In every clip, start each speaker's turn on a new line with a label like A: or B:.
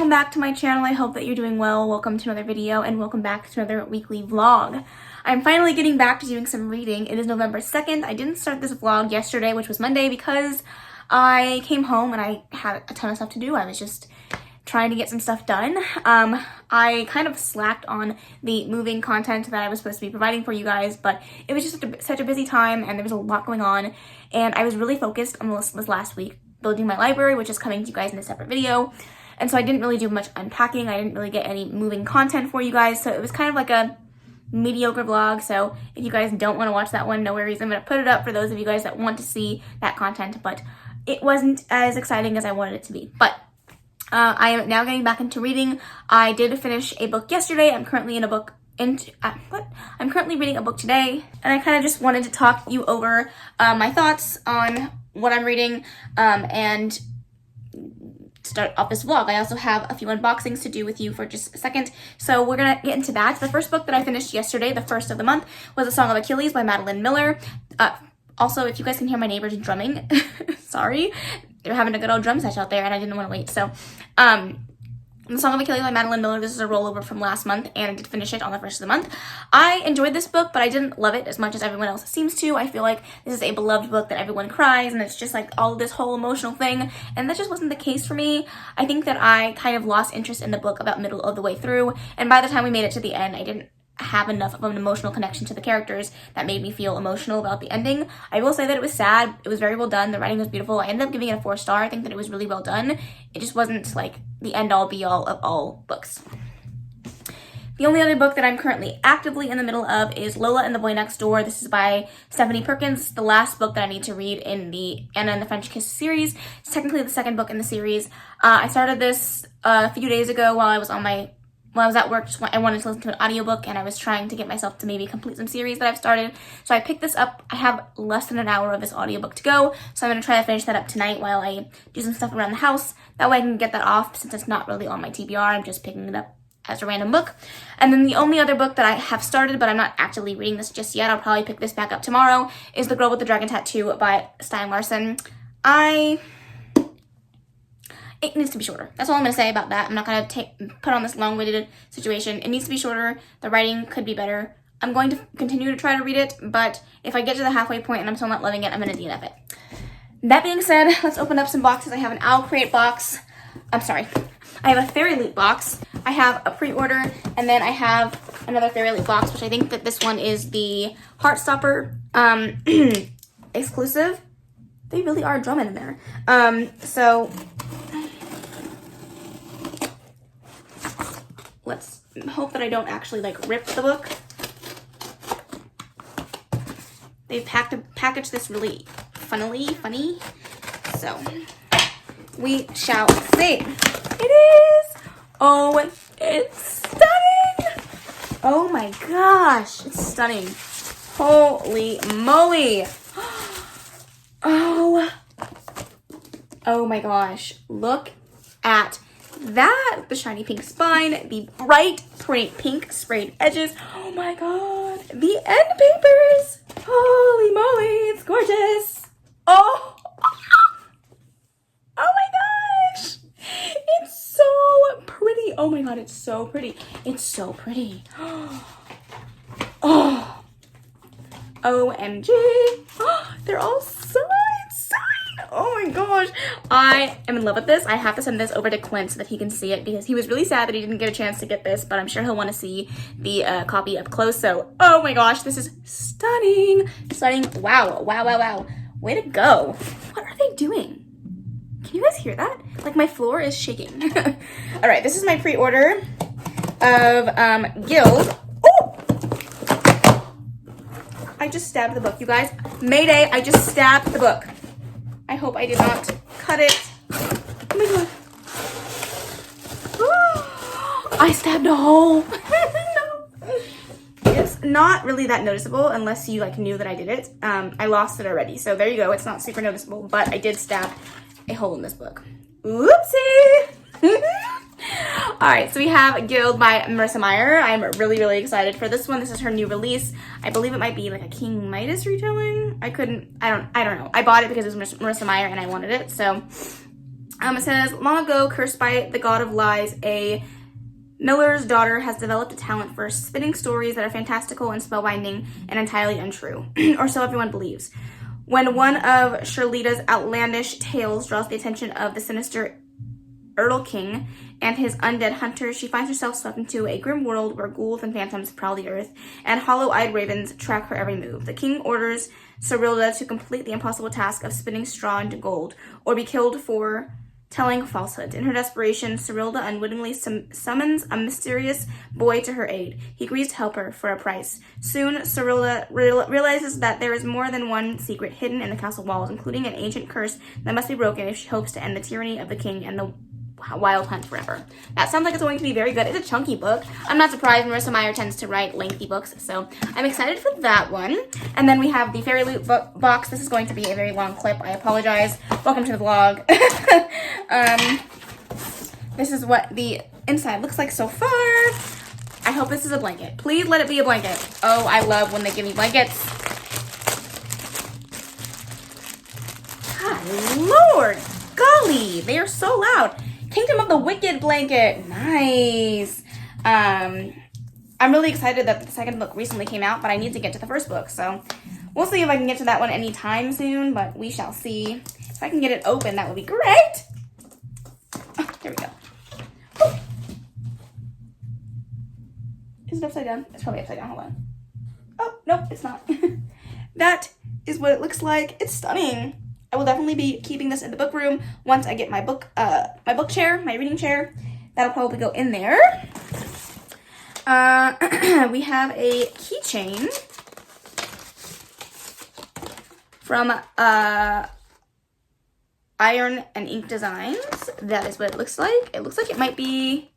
A: welcome back to my channel. I hope that you're doing well. Welcome to another video and welcome back to another weekly vlog. I'm finally getting back to doing some reading. It is November 2nd. I didn't start this vlog yesterday, which was Monday, because I came home and I had a ton of stuff to do. I was just trying to get some stuff done. I kind of slacked on the moving content that I was supposed to be providing for you guys, but it was just such a busy time and there was a lot going on, and I was really focused on this last week building my library, which is coming to you guys in a separate video. And so I didn't really do much unpacking. I didn't really get any moving content for you guys, so it was kind of like a mediocre vlog. So if you guys don't want to watch that one, no worries. I'm going to put it up for those of you guys that want to see that content, but it wasn't as exciting as I wanted it to be. But I am now getting back into reading. I did finish a book yesterday. I'm currently I'm currently reading a book today, and I kind of just wanted to talk you over my thoughts on what I'm reading and start off this vlog. I also have a few unboxings to do with you for just a second, so we're gonna get into that. The first book that I finished yesterday, the first of the month, was A Song of Achilles by Madeline Miller. Also, if you guys can hear my neighbors drumming, sorry, they're having a good old drum set out there and I didn't want to wait. So The Song of Achilles by Madeline Miller. This is a rollover from last month, and I did finish it on the first of the month. I enjoyed this book, but I didn't love it as much as everyone else seems to. I feel like this is a beloved book that everyone cries, and it's just like all this whole emotional thing, and that just wasn't the case for me. I think that I kind of lost interest in the book about middle of the way through, and by the time we made it to the end, I didn't have enough of an emotional connection to the characters that made me feel emotional about the ending. I will say that it was sad. It was very well done. The writing was beautiful. I ended up giving it a 4-star. I think that it was really well done. It just wasn't like the end-all be-all of all books. The only other book that I'm currently actively in the middle of is Lola and the Boy Next Door. This is by Stephanie Perkins, the last book that I need to read in the Anna and the French Kiss series. It's technically the second book in the series. I started this a few days ago while I was at work. I wanted to listen to an audiobook, and I was trying to get myself to maybe complete some series that I've started. So I picked this up. I have less than an hour of this audiobook to go, so I'm going to try to finish that up tonight while I do some stuff around the house. That way I can get that off, since it's not really on my TBR. I'm just picking it up as a random book. And then the only other book that I have started, but I'm not actively reading this just yet, I'll probably pick this back up tomorrow, is The Girl with the Dragon Tattoo by Stieg Larsson. It needs to be shorter. That's all I'm going to say about that. I'm not going to put on this long-winded situation. It needs to be shorter. The writing could be better. I'm going to continue to try to read it, but if I get to the halfway point and I'm still not loving it, I'm going to DNF it. That being said, let's open up some boxes. I have an Owl Crate box. I have a Fairyloot box. I have a pre-order, and then I have another Fairyloot box, which I think that this one is the Heartstopper exclusive. They really are drumming in there. So let's hope that I don't actually like rip the book. They've packaged this really funny. So we shall see. It is. Oh, it's stunning. Oh my gosh, it's stunning. Holy moly. Oh my gosh, look at that. The shiny pink spine, the bright pink sprayed edges. Oh my god, the end papers. Holy moly, it's gorgeous. Oh my gosh, it's so pretty. Oh my god, it's so pretty. It's so pretty. Oh, OMG. They're all signed. Oh my gosh, I am in love with this. I have to send this over to Clint so that he can see it, because he was really sad that he didn't get a chance to get this, but I'm sure he'll want to see the copy up close. So, oh my gosh, this is stunning. Wow. Way to go. What are they doing? Can you guys hear that? Like, my floor is shaking. All right, this is my pre-order of Guild. Oh! I just stabbed the book, you guys. Mayday, I just stabbed the book. I hope I did not cut it. Oh my god. I stabbed a hole. No. It's not really that noticeable unless you like knew that I did it. I lost it already, so there you go. It's not super noticeable, but I did stab a hole in this book. Oopsie. Alright, so we have Guild by Marissa Meyer. I'm really excited for this one. This is her new release. I believe it might be like a King Midas retelling. I don't know. I bought it because it was Marissa Meyer and I wanted it, so It says, long ago, cursed by the god of lies, a miller's daughter has developed a talent for spinning stories that are fantastical and spellbinding and entirely untrue, or so everyone believes. When one of Shirlita's outlandish tales draws the attention of the sinister Earl King and his undead hunters, she finds herself swept into a grim world where ghouls and phantoms prowl the earth, and hollow-eyed ravens track her every move. The king orders Cyrilda to complete the impossible task of spinning straw into gold, or be killed for telling falsehoods. In her desperation, Cyrilda unwittingly summons a mysterious boy to her aid. He agrees to help her for a price. Soon, Cyrilda realizes that there is more than one secret hidden in the castle walls, including an ancient curse that must be broken if she hopes to end the tyranny of the king and the wild hunt forever. That sounds like it's going to be very good. It's a chunky book. I'm not surprised. Marissa Meyer tends to write lengthy books, so I'm excited for that one. And then we have the Fairyloot Box. This is going to be a very long clip. I apologize. Welcome to the vlog. This is what the inside looks like so far. I hope this is a blanket. Please let it be a blanket. Oh, I love when they give me blankets. God, Lord, golly, they are so loud. Kingdom of the Wicked blanket. Nice. I'm really excited that the second book recently came out, but I need to get to the first book, so we'll see if I can get to that one anytime soon, but we shall see. If I can get it open, that would be great. Oh, there we go. Oh. Is it upside down? It's probably upside down. Hold on. Oh, nope, it's not. That is what it looks like. It's stunning. I will definitely be keeping this in the book room once I get my book chair, my reading chair. That'll probably go in there. We have a keychain from Iron and Ink Designs. That is what it looks like. It looks like it might be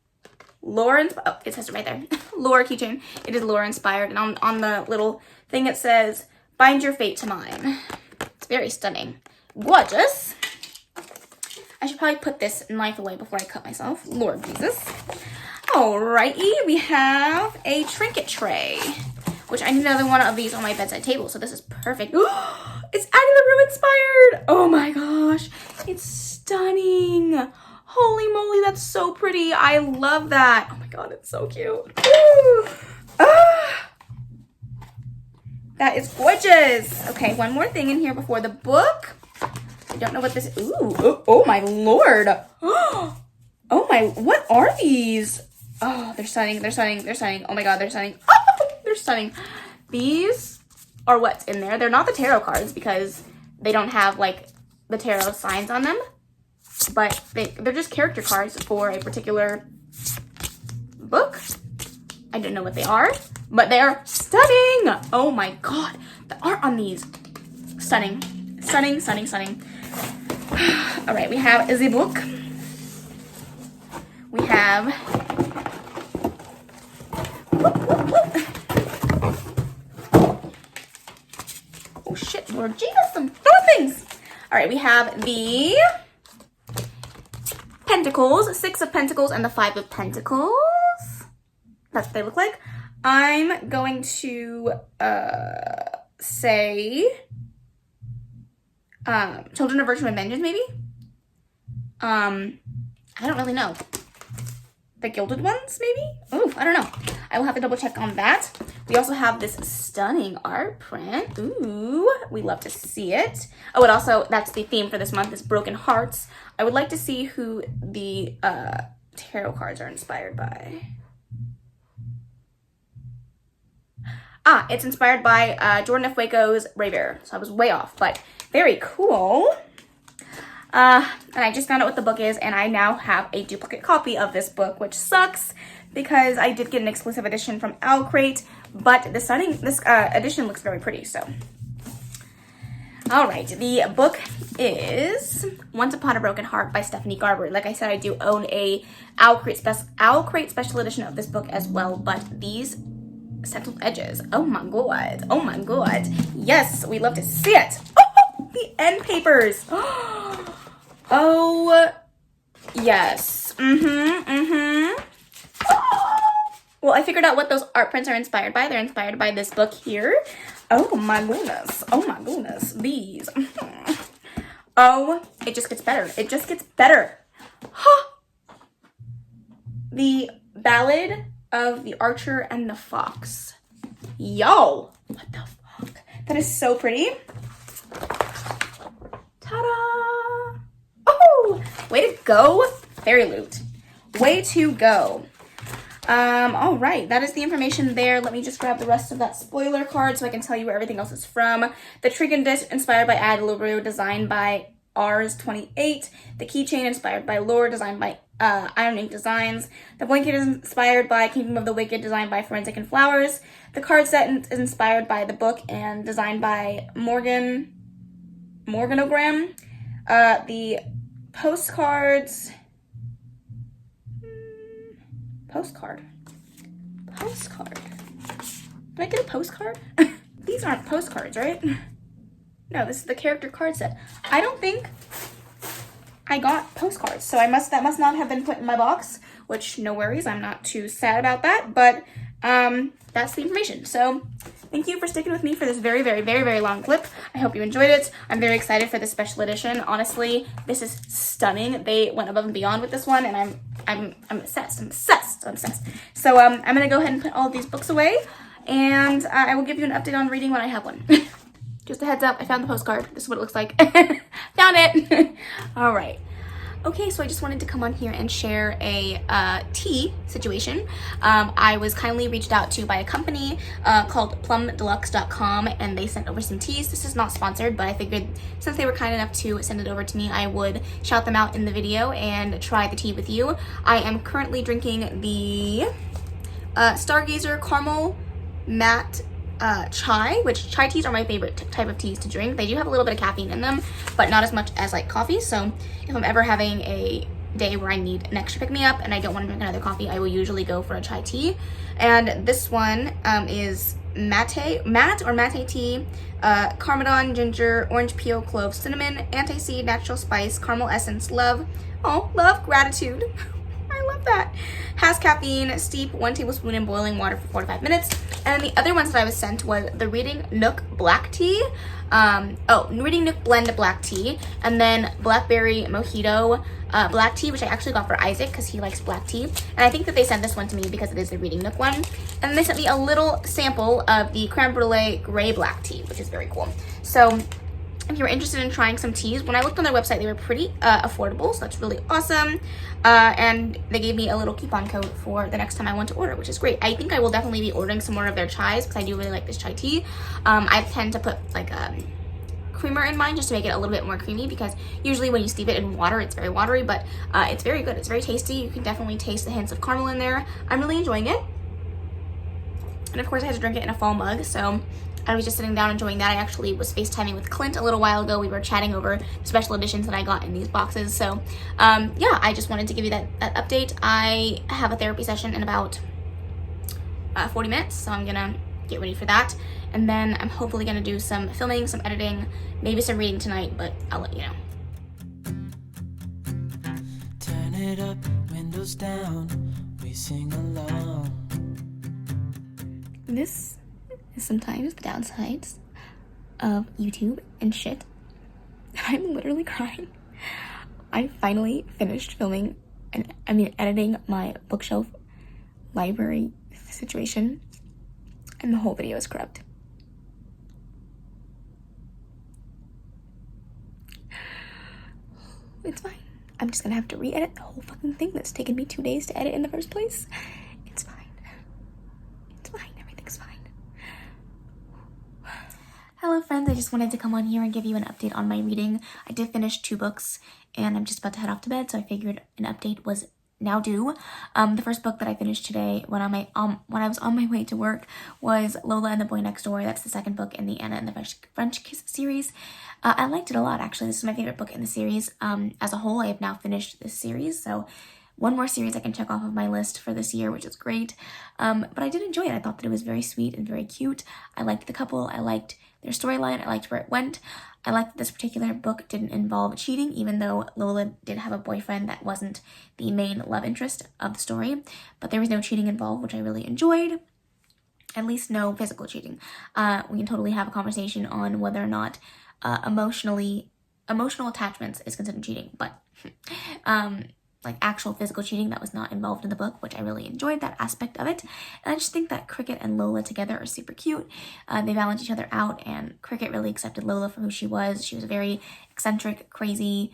A: lore. Oh, it says it right there. Lore keychain. It is lore inspired, and on the little thing it says, "Bind your fate to mine." It's very stunning. Gorgeous. I should probably put this knife away before I cut myself. Lord Jesus. Alrighty, we have a trinket tray, which I need another one of these on my bedside table, so this is perfect. It's Addie LaRue inspired. Oh my gosh, it's stunning. Holy moly, that's so pretty. I love that. Oh my god, it's so cute. That is gorgeous. Okay, one more thing in here before the book. I don't know what this is. Ooh, oh my lord. Oh my, what are these? Oh, they're stunning, they're stunning, they're stunning. Oh my god, they're stunning. Oh, they're stunning. These are what's in there. They're not the tarot cards because they don't have like the tarot signs on them. But they're just character cards for a particular book. I don't know what they are, but they are stunning. Oh my god, the art on these, stunning, stunning, stunning, stunning. All right, we have the book. We have oh shit, Lord Jesus, some things. All right, we have the Pentacles, 6 of Pentacles, and the 5 of Pentacles. That's what they look like. I'm going to say Children of Virtue and Vengeance, maybe? I don't really know. The Gilded Ones, maybe? Oh, I don't know. I will have to double check on that. We also have this stunning art print. Ooh, we love to see it. Oh, and also, that's the theme for this month, is Broken Hearts. I would like to see who the tarot cards are inspired by. Ah, it's inspired by Jordan F. Waco's Brave Bear. So I was way off, but very cool. And I just found out what the book is, and I now have a duplicate copy of this book, which sucks because I did get an exclusive edition from Owlcrate, but this edition looks very pretty, so. All right, the book is Once Upon a Broken Heart by Stephanie Garber. Like I said, I do own a Owlcrate special edition of this book as well, but these stenciled edges, oh my god, oh my god. Yes, we love to see it. Oh, the end papers. Oh, yes. Well, I figured out what those art prints are inspired by. They're inspired by this book here. Oh my goodness. Oh my goodness. These. Oh, it just gets better. It just gets better. Huh. The Ballad of the Archer and the Fox. Yo! What the fuck? That is so pretty. Ta-da! Oh! Way to go, Fairyloot. Way to go. All right, that is the information there. Let me just grab the rest of that spoiler card so I can tell you where everything else is from. The Trigon Disc, inspired by Ad LaRue, designed by Rs28. The keychain, inspired by Lore, designed by Iron Ink Designs. The blanket is inspired by Kingdom of the Wicked, designed by Forensic and Flowers. The card set is inspired by the book and designed by Morganogram. The postcards... Postcard. Did I get a postcard? These aren't postcards, right? No, this is the character card set. I don't think I got postcards, so that must not have been put in my box, which no worries, I'm not too sad about that, but that's the information. So thank you for sticking with me for this very, very, very, very long clip. I hope you enjoyed it. I'm very excited for this special edition. Honestly, this is stunning. They went above and beyond with this one, and I'm obsessed. So I'm gonna go ahead and put all of these books away, and I will give you an update on reading when I have one. Just a heads up, I found the postcard. This is what it looks like. Found it. All right. Okay, so I just wanted to come on here and share a tea situation. I was kindly reached out to by a company called plumdeluxe.com, and they sent over some teas. This is not sponsored, but I figured since they were kind enough to send it over to me, I would shout them out in the video and try the tea with you. I am currently drinking the Stargazer Caramel Matte chai, which chai teas are my favorite type of teas to drink. They do have a little bit of caffeine in them, but not as much as like coffee. So if I'm ever having a day where I need an extra pick-me-up and I don't want to drink another coffee, I will usually go for a chai tea. And this one is matte tea, cardamom, ginger, orange peel, clove, cinnamon, anti-seed, natural spice, caramel essence, love, gratitude. I love that. Has caffeine, steep 1 tablespoon in boiling water for 4 to 5 minutes. And then the other ones that I was sent was the Reading Nook Black Tea. Reading Nook Blend Black Tea. And then Blackberry Mojito Black Tea, which I actually got for Isaac because he likes black tea. And I think that they sent this one to me because it is the Reading Nook one. And then they sent me a little sample of the Creme Brulee Gray Black Tea, which is very cool. So if you're interested in trying some teas, when I looked on their website, they were pretty affordable, so that's really awesome. And they gave me a little coupon code for the next time I want to order, which is great. I think I will definitely be ordering some more of their chais because I do really like this chai tea. I tend to put like creamer in mine just to make it a little bit more creamy, because usually when you steep it in water, it's very watery, but it's very good. It's very tasty. You can definitely taste the hints of caramel in there. I'm really enjoying it. And of course, I had to drink it in a fall mug, so I was just sitting down enjoying that. I actually was FaceTiming with Clint a little while ago. We were chatting over special editions that I got in these boxes. So yeah, I just wanted to give you that update. I have a therapy session in about 40 minutes, so I'm gonna get ready for that. And then I'm hopefully gonna do some filming, some editing, maybe some reading tonight, but I'll let you know. Turn it up, windows down, we sing along. This is sometimes the downsides of YouTube and shit. I'm literally crying. I finally finished filming and editing my bookshelf library situation, and the whole video is corrupt. It's fine. I'm just gonna have to re-edit the whole fucking thing that's taken me 2 days to edit in the first place. It's fine. It's fine. Everything's fine. Hello friends, I just wanted to come on here and give you an update on my reading. I did finish 2 books and I'm just about to head off to bed, so I figured an update was now due. The first book that I finished today when I was on my way to work was Lola and the Boy Next Door. That's the second book in the Anna and the French Kiss series. I liked it a lot, actually. This is my favorite book in the series. As a whole, I have now finished this series, so one more series I can check off of my list for this year, which is great. But I did enjoy it. I thought that it was very sweet and very cute. I liked the couple. I liked their storyline. I liked where it went. I liked that this particular book didn't involve cheating, even though Lola did have a boyfriend that wasn't the main love interest of the story. But there was no cheating involved, which I really enjoyed. At least no physical cheating. We can totally have a conversation on whether or not emotionally emotional attachments is considered cheating, but like actual physical cheating, that was not involved in the book, which I really enjoyed that aspect of it. And I just think that Cricket and Lola together are super cute. They balance each other out, and Cricket really accepted Lola for who she was. She was a very eccentric, crazy,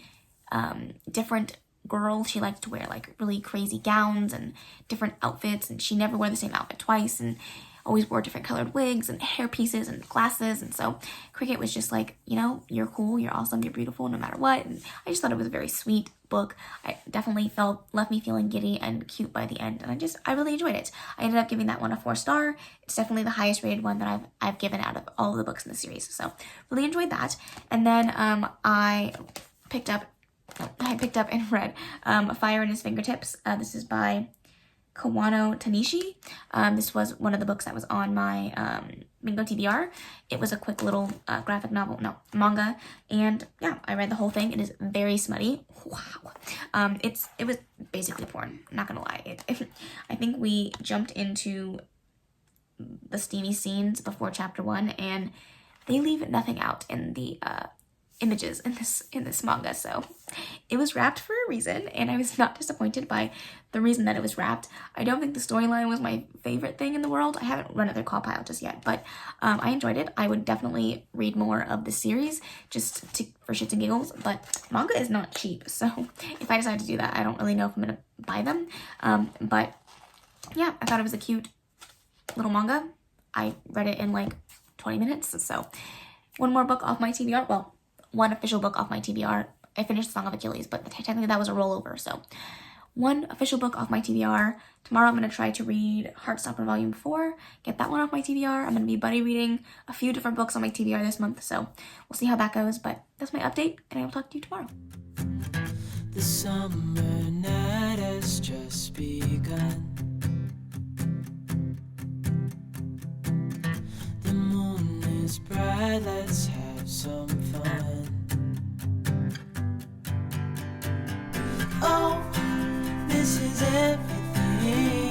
A: different girl. She liked to wear like really crazy gowns and different outfits, and she never wore the same outfit twice, and always wore different colored wigs and hair pieces and glasses. And so Cricket was just like, you know, you're cool, you're awesome, you're beautiful no matter what. And I just thought it was a very sweet book. I definitely left me feeling giddy and cute by the end, and I really enjoyed it. I ended up giving that one a 4-star. It's definitely the highest rated one that I've given out of all of the books in the series, so really enjoyed that. And then I picked up and read Fire in His Fingertips. This is by Kawano Tanishi. This was one of the books that was on my Bingo TBR. It was a quick little manga, and yeah, I read the whole thing. It is very smutty. Wow. It was basically porn, not gonna lie. I think we jumped into the steamy scenes before chapter 1, and they leave nothing out in the images in this manga, so it was wrapped for a reason, and I was not disappointed by the reason that it was wrapped. I don't think the storyline was my favorite thing in the world. I haven't run it through Call Pile just yet, but I enjoyed it. I would definitely read more of the series just for shits and giggles, but manga is not cheap, so if I decide to do that, I don't really know if I'm gonna buy them, but yeah, I thought it was a cute little manga. I read it in like 20 minutes, so one more book off my TBR. Well, one official book off my TBR. I finished Song of Achilles, but technically that was a rollover, so one official book off my TBR. Tomorrow I'm going to try to read Heartstopper Volume 4, get that one off my TBR. I'm going to be buddy reading a few different books on my TBR this month, so we'll see how that goes, but that's my update, and I will talk to you tomorrow.
B: The summer night has just begun. The moon is bright, let's have some fun. Oh, this is everything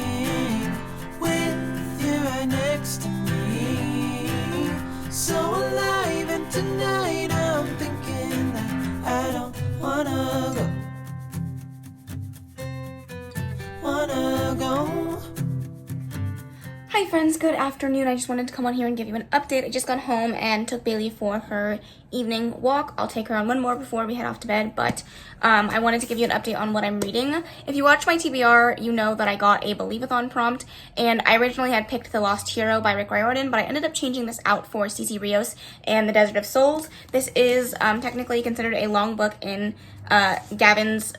B: with you right next to me. So alive, and tonight I'm thinking that I don't wanna go.
A: Hi friends, good afternoon. I just wanted to come on here and give you an update. I just got home and took Bailey for her evening walk. I'll take her on one more before we head off to bed, but I wanted to give you an update on what I'm reading. If you watch my TBR, you know that I got a Believe-a-thon prompt, and I originally had picked The Lost Hero by Rick Riordan, but I ended up changing this out for C.C. Rios and The Desert of Souls. This is technically considered a long book in Gavin's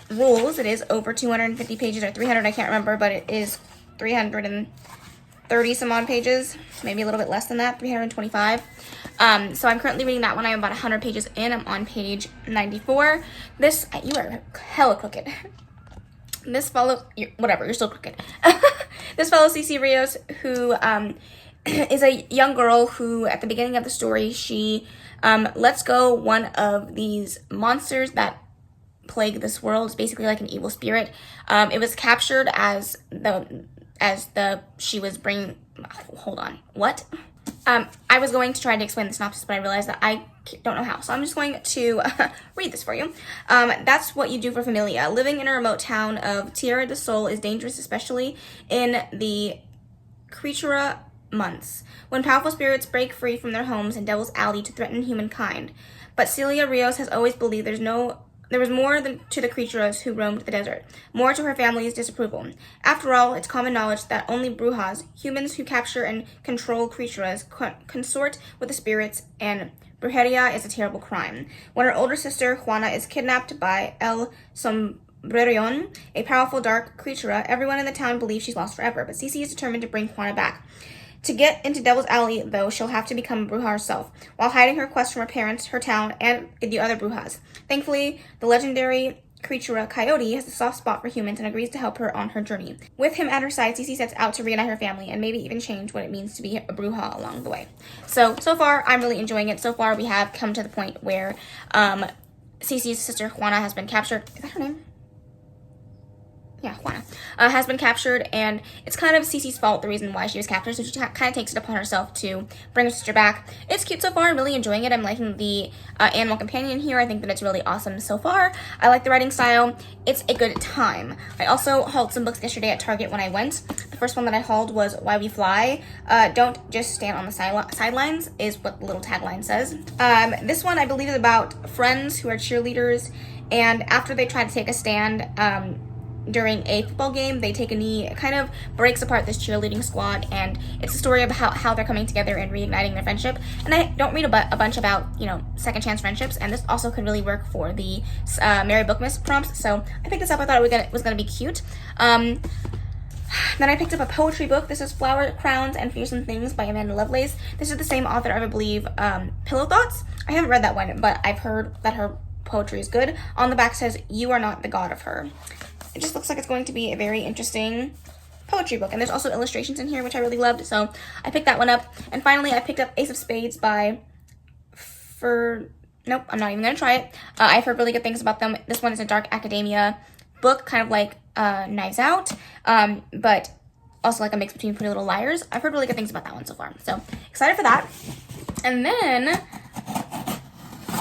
A: rules. It is over 250 pages, or 300, I can't remember, but it is 330 some odd pages, maybe a little bit less than that, 325. So I'm currently reading that one. I'm about 100 pages in. I'm on page 94. You are hella crooked. This follows, you're still crooked. This follows C.C. Rios, who is a young girl who, at the beginning of the story, she lets go one of these monsters that plague this world. It's basically like an evil spirit. It was captured as she was bringing, hold on, what? I was going to try to explain the synopsis, but I realized that I don't know how, so I'm just going to read this for you. That's what you do for Familia. Living in a remote town of Tierra del Sol is dangerous, especially in the Creatura months, when powerful spirits break free from their homes in Devil's Alley to threaten humankind. But Celia Rios has always believed there was more to the creatures who roamed the desert, more to her family's disapproval. After all, it's common knowledge that only brujas, humans who capture and control creatures, consort with the spirits, and brujeria is a terrible crime. When her older sister, Juana, is kidnapped by El Sombrerón, a powerful dark creature, everyone in the town believes she's lost forever, but Cece is determined to bring Juana back. To get into Devil's Alley, though, she'll have to become a bruja herself, while hiding her quest from her parents, her town, and the other brujas. Thankfully, the legendary creature Coyote has a soft spot for humans and agrees to help her on her journey. With him at her side, Cece sets out to reunite her family and maybe even change what it means to be a bruja along the way. So far, I'm really enjoying it. So far, we have come to the point where, 'Cece's sister Juana has been captured. Is that her name? Juana, has been captured, and it's kind of Cece's fault, the reason why she was captured, so she kind of takes it upon herself to bring her sister back. It's cute so far. I'm really enjoying it. I'm liking the animal companion here. I think that it's really awesome so far. I like the writing style. It's a good time. I also hauled some books yesterday at Target when I went. The first one that I hauled was Why We Fly. Don't just stand on the sidelines is what the little tagline says. This one I believe is about friends who are cheerleaders, and after they try to take a stand during a football game, they take a knee. It kind of breaks apart this cheerleading squad, and it's a story about how they're coming together and reigniting their friendship. And I don't read a bunch about, you know, second chance friendships, and this also could really work for the Mary Bookmas prompts, so I picked this up. I thought it was gonna be cute. Then I picked up a poetry book. This is Flower Crowns and Fearsome Things by Amanda Lovelace. This is the same author, I believe, Pillow Thoughts. I haven't read that one, but I've heard that her poetry is good. On the back says, "You are not the god of her." It just looks like it's going to be a very interesting poetry book. And there's also illustrations in here, which I really loved. So I picked that one up. And finally, I picked up Ace of Spades by Nope, I'm not even going to try it. I've heard really good things about them. This one is a dark academia book, kind of like Knives Out, but also like a mix between Pretty Little Liars. I've heard really good things about that one so far. So excited for that. And then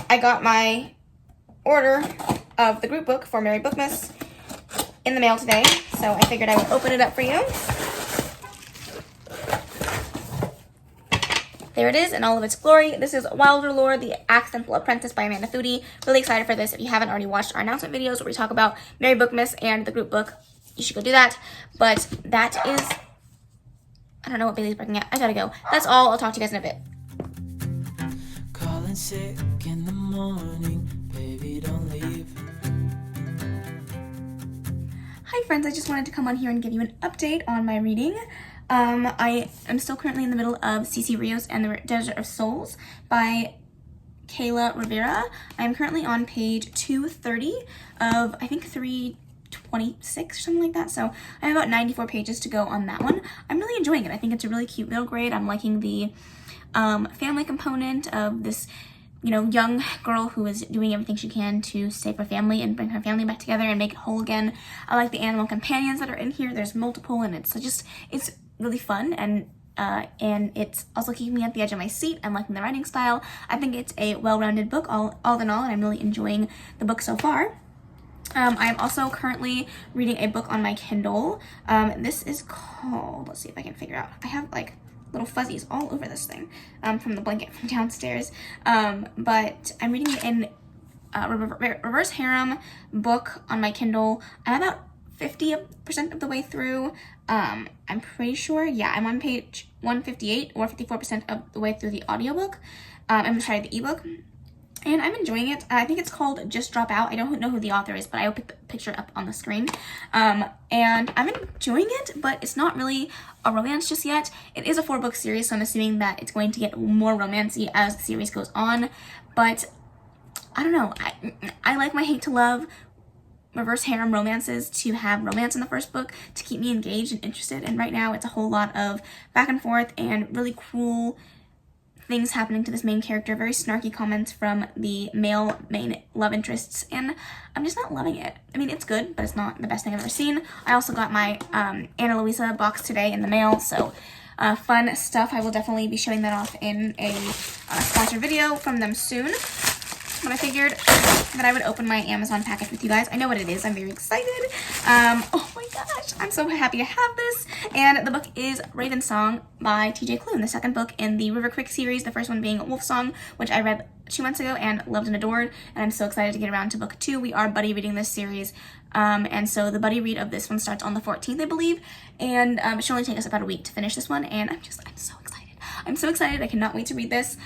A: I got my order of the group book for Mary Bookmas in the mail today, so I figured I would open it up for you. There it is in all of its glory. This is Wilder Lore, The Accidental Apprentice by Amanda Foody. Really excited for this. If you haven't already watched our announcement videos where we talk about Mary Bookmas and the group book, you should go do that. But that is, I don't know what Bailey's breaking at. I gotta go. That's all. I'll talk to you guys in a bit.
B: Calling sick in the morning, baby, don't leave.
A: Hi friends, I just wanted to come on here and give you an update on my reading. I am still currently in the middle of Cece Rios and the Desert of Souls by Kayla Rivera. I'm currently on page 230 of, I think, 326 or something like that. So I have about 94 pages to go on that one. I'm really enjoying it. I think it's a really cute middle grade. I'm liking the family component of this, you know, young girl who is doing everything she can to save her family and bring her family back together and make it whole again. I like the animal companions that are in here. There's multiple, and it's really fun, and it's also keeping me at the edge of my seat. I'm liking the writing style. I think it's a well-rounded book all in all, and I'm really enjoying the book so far. I'm also currently reading a book on my Kindle. This is called, let's see if I can figure out. I have like little fuzzies all over this thing from the blanket from downstairs. But I'm reading it in reverse harem book on my Kindle. I'm about 50% of the way through. I'm pretty sure, yeah, I'm on page 158 or 54% of the way through the audiobook. I'm sorry, the ebook. And I'm enjoying it. I think it's called Just Drop Out. I don't know who the author is, but I will put the picture up on the screen. And I'm enjoying it, but it's not really a romance just yet. It is a 4-book series, so I'm assuming that it's going to get more romancy as the series goes on. But I don't know. I like my hate to love reverse harem romances to have romance in the first book to keep me engaged and interested. And right now it's a whole lot of back and forth and really cruel things happening to this main character, very snarky comments from the male main love interests, and I'm just not loving it. I mean, it's good, but it's not the best thing I've ever seen. I also got my Ana Luisa box today in the mail, so fun stuff. I will definitely be showing that off in a sponsored video from them soon. But I figured that I would open my Amazon package with you guys. I know what it is. I'm very excited. Oh my gosh, I'm so happy to have this. And the book is Raven Song by TJ Klune, the second book in the River Creek series, the first one being Wolf Song, which I read 2 months ago and loved and adored. And I'm so excited to get around to book 2. We are buddy reading this series. And so the buddy read of this one starts on the 14th, I believe. And it should only take us about a week to finish this one. And I'm so excited. I'm so excited. I cannot wait to read this.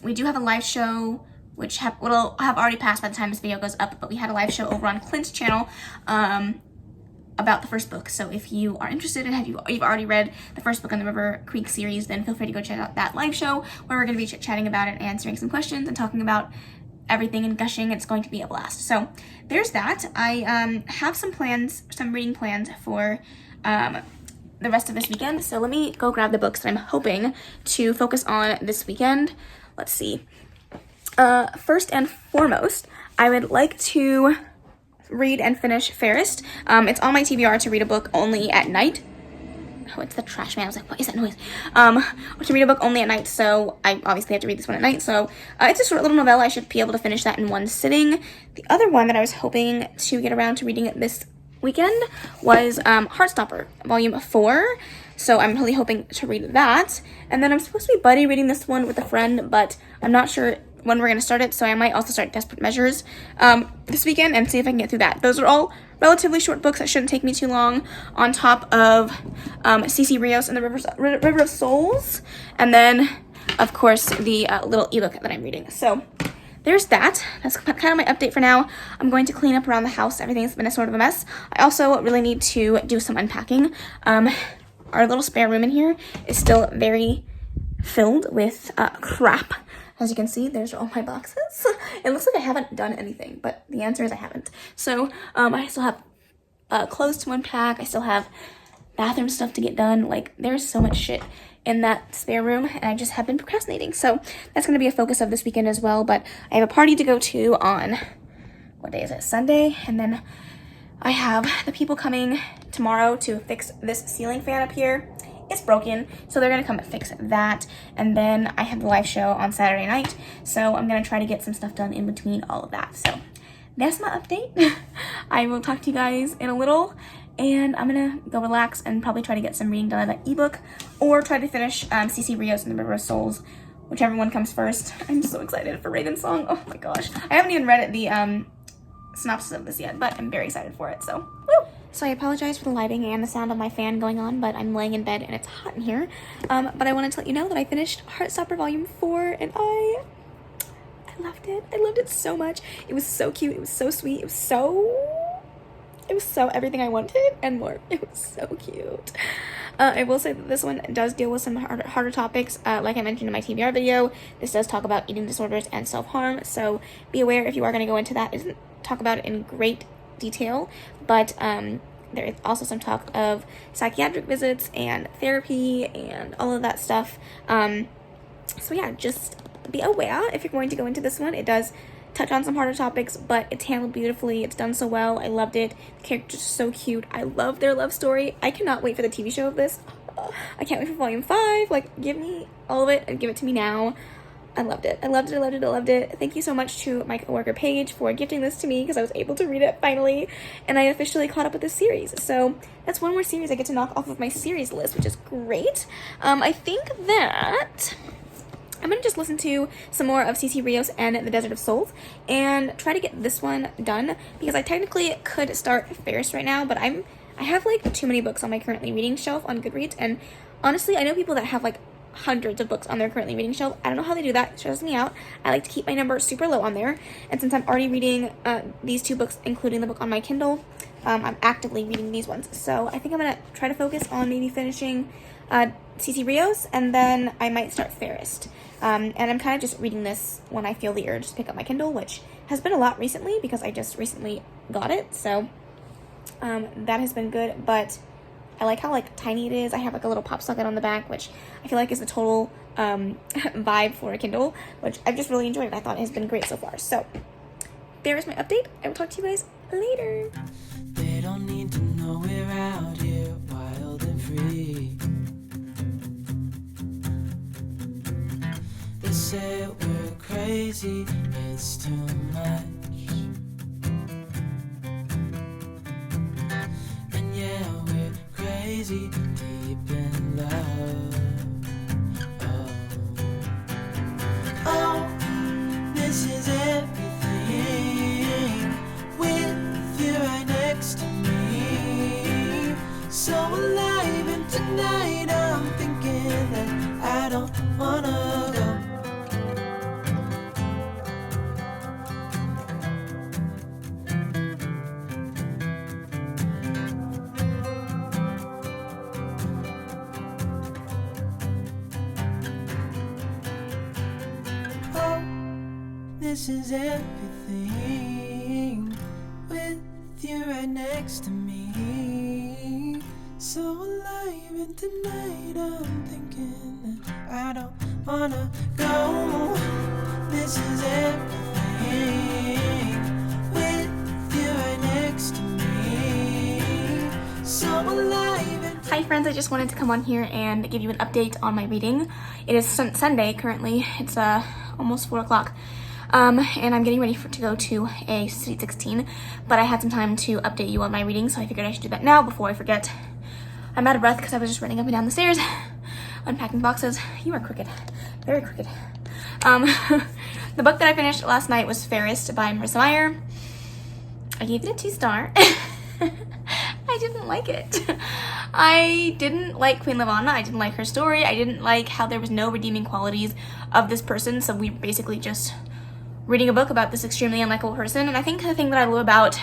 A: We do have a live show, which will have already passed by the time this video goes up, but we had a live show over on Clint's channel about the first book. So if you are interested and you've already read the first book in the River Creek series, then feel free to go check out that live show where we're going to be chatting about it, answering some questions, and talking about everything and gushing. It's going to be a blast. So there's that. I have some reading plans for the rest of this weekend. So let me go grab the books that I'm hoping to focus on this weekend. Let's see. First and foremost, I would like to read and finish Fairest. It's on my TBR to read a book only at night. Oh, it's the trash man. I was like, what is that noise? To read a book only at night, so I obviously have to read this one at night. So it's a short little novella. I should be able to finish that in one sitting. The other one that I was hoping to get around to reading this weekend was Heartstopper, volume 4. So I'm really hoping to read that. And then I'm supposed to be buddy reading this one with a friend, but I'm not sure when we're going to start it. So I might also start Desperate Measures this weekend and see if I can get through that. Those are all relatively short books that shouldn't take me too long, on top of C.C. Rios and the River of Souls, and then of course the little ebook that I'm reading. So there's that. That's kind of my update for now. I'm going to clean up around the house. Everything's been a sort of a mess. I also really need to do some unpacking. Our little spare room in here is still very filled with crap. As you can see, there's all my boxes. It looks like I haven't done anything, but the answer is I haven't. So I still have clothes to unpack. I still have bathroom stuff to get done. Like, there's so much shit in that spare room, and I just have been procrastinating. So that's going to be a focus of this weekend as well. But I have a party to go to on, what day is it? Sunday. And then I have the people coming tomorrow to fix this ceiling fan up here. It's broken, so they're gonna come and fix that. And then I have the live show on Saturday night, so I'm gonna try to get some stuff done in between all of that. So that's my update. I will talk to you guys in a little, and I'm gonna go relax and probably try to get some reading done on that ebook, or try to finish C.C. Rios and the River of Souls, whichever one comes first. I'm so excited for Raven's Song. Oh my gosh, I haven't even read the synopsis of this yet, but I'm very excited for it. So woo! So I apologize for the lighting and the sound of my fan going on, but I'm laying in bed and it's hot in here. But I wanted to let you know that I finished Heartstopper Volume 4, and I loved it. I loved it so much. It was so cute. It was so sweet. It was so everything I wanted and more. It was so cute. I will say that this one does deal with some harder topics. Like I mentioned in my TBR video, this does talk about eating disorders and self-harm. So be aware if you are going to go into that. It doesn't talk about it in great detail, but there is also some talk of psychiatric visits and therapy and all of that stuff. So yeah, just be aware if you're going to go into this one. It does touch on some harder topics, but it's handled beautifully. It's done so well. I loved it. The characters are so cute. I love their love story. I cannot wait for the TV show of this. I can't wait for Volume 5. Like, give me all of it and give it to me now. I loved it. I loved it. I loved it. I loved it. Thank you so much to my coworker Paige for gifting this to me, because I was able to read it finally, and I officially caught up with this series. So that's one more series I get to knock off of my series list, which is great. I think that I'm going to just listen to some more of C.C. Rios and the Desert of Souls and try to get this one done, because I technically could start Fairest right now, but I have like too many books on my currently reading shelf on Goodreads, and honestly, I know people that have like hundreds of books on their currently reading shelf. I don't know how they do that. It stresses me out. I like to keep my number super low on there, and since I'm already reading these two books, including the book on my Kindle, I'm actively reading these ones. So I think I'm gonna try to focus on maybe finishing C.C. Rios, and then I might start Fairest. And I'm kind of just reading this when I feel the urge to pick up my Kindle, which has been a lot recently because I just recently got it. So that has been good, but I like how like tiny it is. I have like a little pop socket on the back, which I feel like is the total vibe for a Kindle, which I've just really enjoyed. I thought it has been great so far. So there is my update. I will talk to you guys later.
B: They don't need to know we're out here wild and free. They say we're crazy, it's too much. And yeah, we're crazy, deep in love. Oh, this is everything with you right next to me. So alive, and tonight I'm thinking that I don't wanna go. This is everything with you right next to me. So alive, and tonight I'm thinking that I don't wanna go. This is everything with you right alive and
A: Hi friends, I just wanted to come on here and give you an update on my reading. It is Sunday currently. It's almost 4 o'clock. And I'm getting ready to go to a Sweet 16, but I had some time to update you on my reading, so I figured I should do that now before I forget. I'm out of breath because I was just running up and down the stairs, unpacking boxes. You are crooked, very crooked. The book that I finished last night was Fairyloot by Marissa Meyer. I gave it a 2-star. I didn't like it. I didn't like Queen Lavanna. I didn't like her story. I didn't like how there was no redeeming qualities of this person, so we were basically just reading a book about this extremely unlikable person. And I think the thing that I love about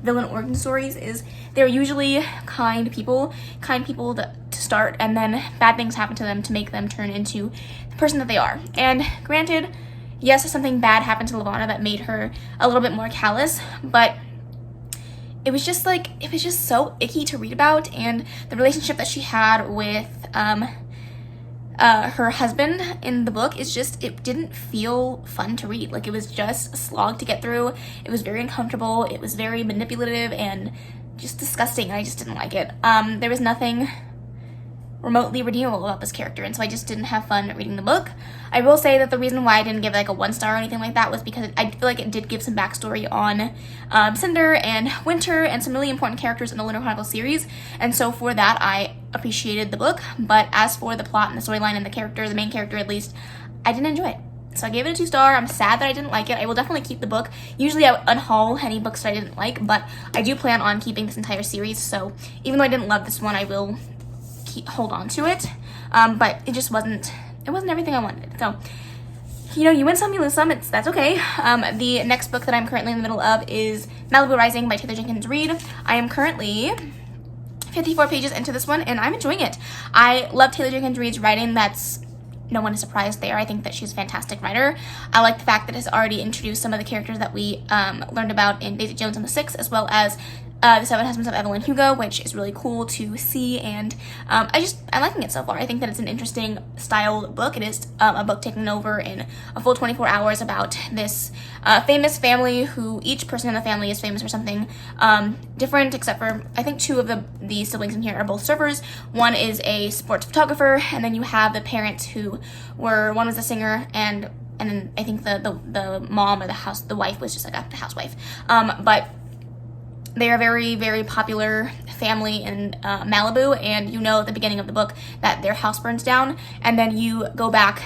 A: villain origin stories is they're usually kind people to start, and then bad things happen to them to make them turn into the person that they are. And granted, yes, something bad happened to Lavanna that made her a little bit more callous, but it was just so icky to read about. And the relationship that she had with her husband in the book is just, it didn't feel fun to read. Like, it was just a slog to get through. It was very uncomfortable. It was very manipulative and just disgusting. I just didn't like it. There was nothing remotely redeemable about this character, and so I just didn't have fun reading the book. I will say that the reason why I didn't give it like a 1-star or anything like that was because I feel like it did give some backstory on Cinder and Winter and some really important characters in the Lunar Chronicles series, and so for that I appreciated the book. But as for the plot and the storyline and the main character at least, I didn't enjoy it. So I gave it a 2-star. I'm sad that I didn't like it. I will definitely keep the book. Usually I would unhaul any books that I didn't like, but I do plan on keeping this entire series, so even though I didn't love this one, I will hold on to it. But it just wasn't everything I wanted. So, you know, you win some, you lose some. That's okay. The next book that I'm currently in the middle of is Malibu Rising by Taylor Jenkins Reid. I am currently 54 pages into this one, and I'm enjoying it. I love Taylor Jenkins Reid's writing. That's no one is surprised there. I think that she's a fantastic writer. I like the fact that it's already introduced some of the characters that we learned about in Daisy Jones and the Six, as well as The Seven Husbands of Evelyn Hugo, which is really cool to see, and I'm liking it so far. I think that it's an interesting styled book. It is a book taken over in a full 24 hours about this famous family who each person in the family is famous for something different, except for I think 2 of the siblings in here are both surfers. One is a sports photographer, and then you have the parents who one was a singer, and then I think the mom or the wife was just like a housewife. But they are a very, very popular family in Malibu, and you know at the beginning of the book that their house burns down, and then you go back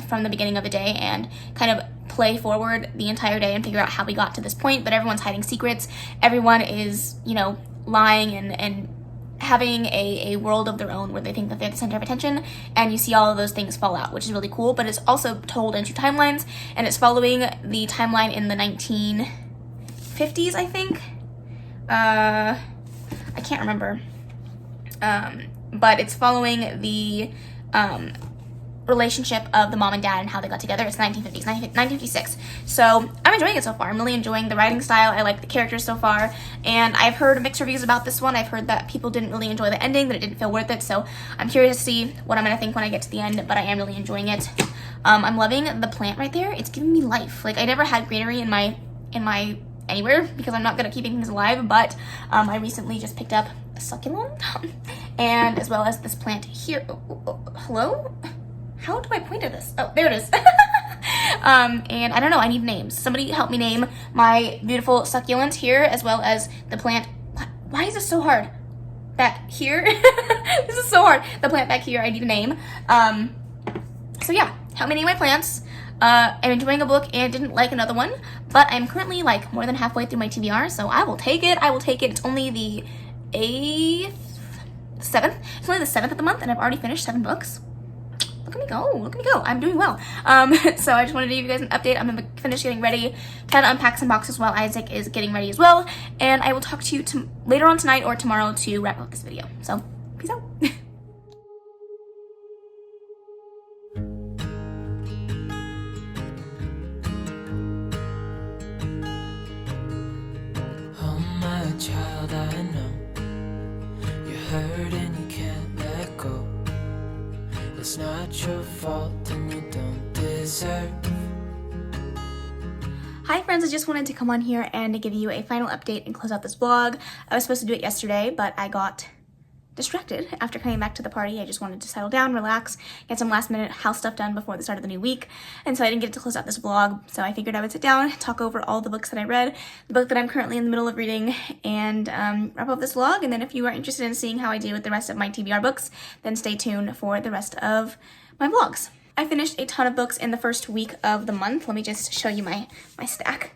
A: from the beginning of the day and kind of play forward the entire day and figure out how we got to this point. But everyone's hiding secrets. Everyone is, you know, lying and having a world of their own where they think that they're the center of attention, and you see all of those things fall out, which is really cool. But it's also told in 2 timelines, and it's following the timeline in the 1950s, I think. I can't remember, but it's following the relationship of the mom and dad and how they got together. It's 1956. So I'm enjoying it so far. I'm really enjoying the writing style. I like the characters so far, and I've heard mixed reviews about this one. I've heard that people didn't really enjoy the ending, that it didn't feel worth it, so I'm curious to see what I'm gonna think when I get to the end, but I am really enjoying it. I'm loving the plant right there. It's giving me life. Like, I never had greenery in my anywhere because I'm not good at keeping things alive, but I recently just picked up a succulent and as well as this plant here. Hello? How do I point at this? Oh, there it is. And I don't know, I need names. Somebody help me name my beautiful succulent here, as well as the plant. Why is this so hard? Back here? This is so hard. The plant back here, I need a name. So yeah, help me name my plants. I'm enjoying a book and didn't like another one, but I'm currently like more than halfway through my TBR, so I will take it. It's only the 7th. It's only the 7th of the month, and I've already finished 7 books. Look at me go. I'm doing well. So I just wanted to give you guys an update. I'm gonna finish getting ready, kind of unpack some boxes while Isaac is getting ready as well, and I will talk to you later on tonight or tomorrow to wrap up this video. So, peace out.
B: Child, I know you're hurt and you can't let go. It's not your fault and you don't deserve.
A: Hi friends, I just wanted to come on here and give you a final update and close out this vlog. I was supposed to do it yesterday, but I got distracted after coming back to the party. I just wanted to settle down, relax, get some last minute house stuff done before the start of the new week, and so I didn't get to close out this vlog, so I figured I would sit down, talk over all the books that I read, the book that I'm currently in the middle of reading, and wrap up this vlog. And then if you are interested in seeing how I do with the rest of my TBR books, then stay tuned for the rest of my vlogs. I finished a ton of books in the first week of the month. Let me just show you my stack.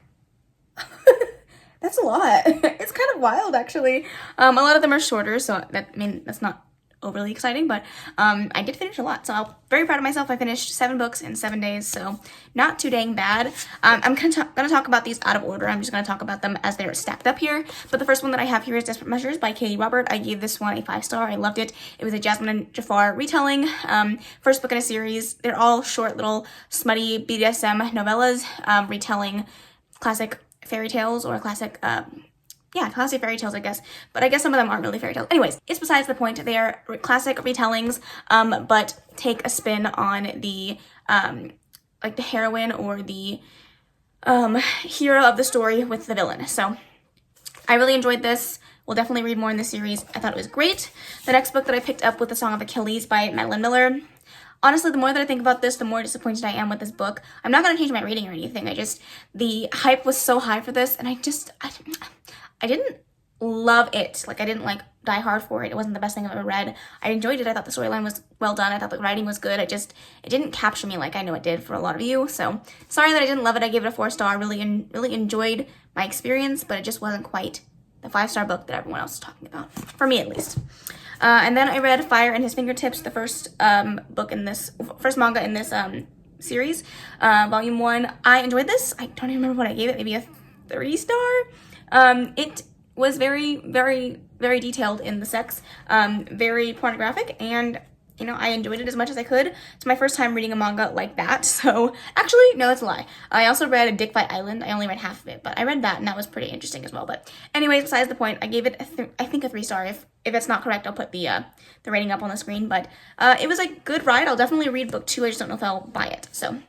A: That's a lot. It's kind of wild, actually. A lot of them are shorter, so that's not overly exciting, but I did finish a lot, so I'm very proud of myself. I finished 7 books in 7 days, so not too dang bad. I'm gonna talk about these out of order. I'm just gonna talk about them as they're stacked up here. But the first one that I have here is Desperate Measures by Katie Robert. I gave this one a 5-star. I loved it. It was a Jasmine and Jafar retelling. First book in a series. They're all short little smutty BDSM novellas retelling classic fairy tales or classic classic fairy tales, I guess, but I guess some of them aren't really fairy tales. Anyways, it's besides the point. They are classic retellings, but take a spin on the like the heroine or the hero of the story with the villain. So I really enjoyed this. We'll definitely read more in this series. I thought it was great. The next book that I picked up was The Song of Achilles by Madeline Miller. Honestly, the more that I think about this, the more disappointed I am with this book. I'm not going to change my rating or anything. The hype was so high for this, and I didn't love it. Like, I didn't die hard for it. It wasn't the best thing I've ever read. I enjoyed it. I thought the storyline was well done. I thought the writing was good. It didn't capture me like I know it did for a lot of you. So sorry that I didn't love it. I gave it a 4-star. Really enjoyed my experience, but it just wasn't quite the 5-star book that everyone else was talking about, for me at least. And then I read Fire in His Fingertips, the first first manga in this series, volume 1. I enjoyed this. I don't even remember what I gave it. Maybe a 3-star. It was very, very, very detailed in the sex, very pornographic, and I enjoyed it as much as I could. It's my first time reading a manga like that, so actually, no, that's a lie. I also read Dick Fight Island. I only read half of it, but I read that, and that was pretty interesting as well. But anyways, besides the point, I gave it, I think, a 3-star. If it's not correct, I'll put the rating up on the screen, but it was a good ride. I'll definitely read book 2. I just don't know if I'll buy it, so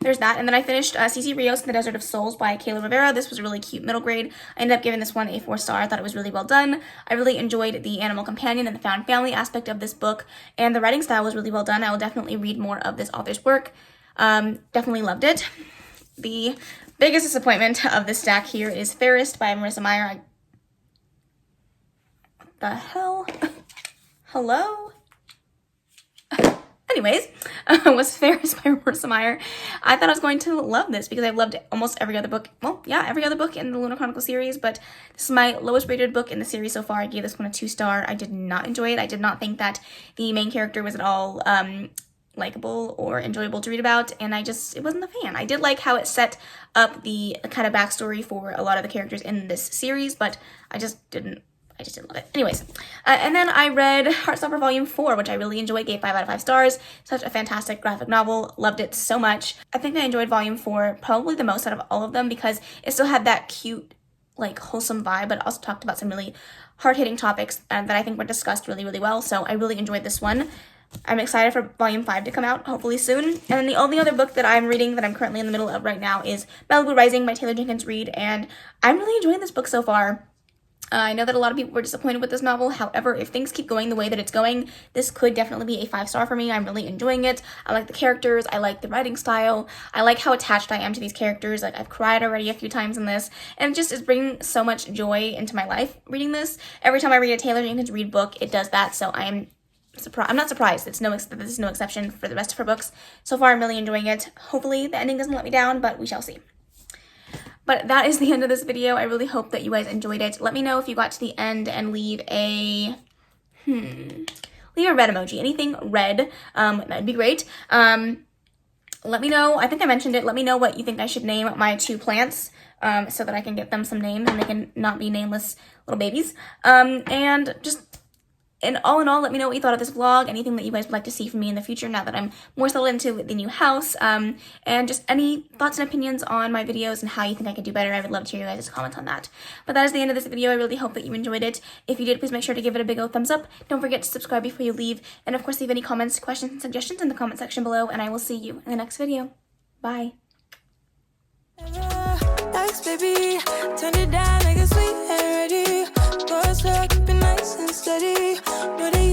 A: there's that. And then I finished CC Rios in the Desert of Souls by Kayla Rivera. This was a really cute middle grade. I ended up giving this one a 4-star. I thought it was really well done. I really enjoyed the animal companion and the found family aspect of this book, and the writing style was really well done. I will definitely read more of this author's work. Definitely loved it. The biggest disappointment of this stack here is Fairest by Marissa Meyer. What the hell? Hello? Anyways, was Fairest by Marissa Meyer. I thought I was going to love this because I've loved almost every other book. Well, yeah, every other book in the Lunar Chronicle series, but this is my lowest rated book in the series so far. I gave this one a 2-star. I did not enjoy it. I did not think that the main character was at all likable or enjoyable to read about, and it wasn't a fan. I did like how it set up the kind of backstory for a lot of the characters in this series, but I just didn't love it. Anyways, and then I read Heartstopper Volume 4, which I really enjoyed, gave 5 out of 5 stars. Such a fantastic graphic novel. Loved it so much. I think I enjoyed Volume 4 probably the most out of all of them because it still had that cute, wholesome vibe, but also talked about some really hard-hitting topics that I think were discussed really, really well. So I really enjoyed this one. I'm excited for Volume 5 to come out, hopefully soon. And then the only other book that I'm reading that I'm currently in the middle of right now is Malibu Rising by Taylor Jenkins Reid, and I'm really enjoying this book so far. I know that a lot of people were disappointed with this novel. However, if things keep going the way that it's going, this could definitely be a 5-star for me. I'm really enjoying it. I like the characters. I like the writing style. I like how attached I am to these characters. I've cried already a few times in this, and it just is bringing so much joy into my life reading this. Every time I read a Taylor Jenkins Reid book, it does that, so I'm not surprised. This is no exception for the rest of her books. So far, I'm really enjoying it. Hopefully, the ending doesn't let me down, but we shall see. But that is the end of this video. I really hope that you guys enjoyed it. Let me know if you got to the end and leave a red emoji. Anything red, that would be great. Let me know, I think I mentioned it, let me know what you think I should name my 2 plants, so that I can get them some names and they can not be nameless little babies. And all in all, let me know what you thought of this vlog, anything that you guys would like to see from me in the future now that I'm more settled into the new house, and just any thoughts and opinions on my videos and how you think I could do better. I would love to hear your guys' comments on that. But that is the end of this video. I really hope that you enjoyed it. If you did, please make sure to give it a big old thumbs up. Don't forget to subscribe before you leave, and of course leave any comments, questions, and suggestions in the comment section below, and I will see you in the next video. Bye!
B: Baby, turn it down like a sweet and ready. Go slow, keep it nice and slow. steady. Know that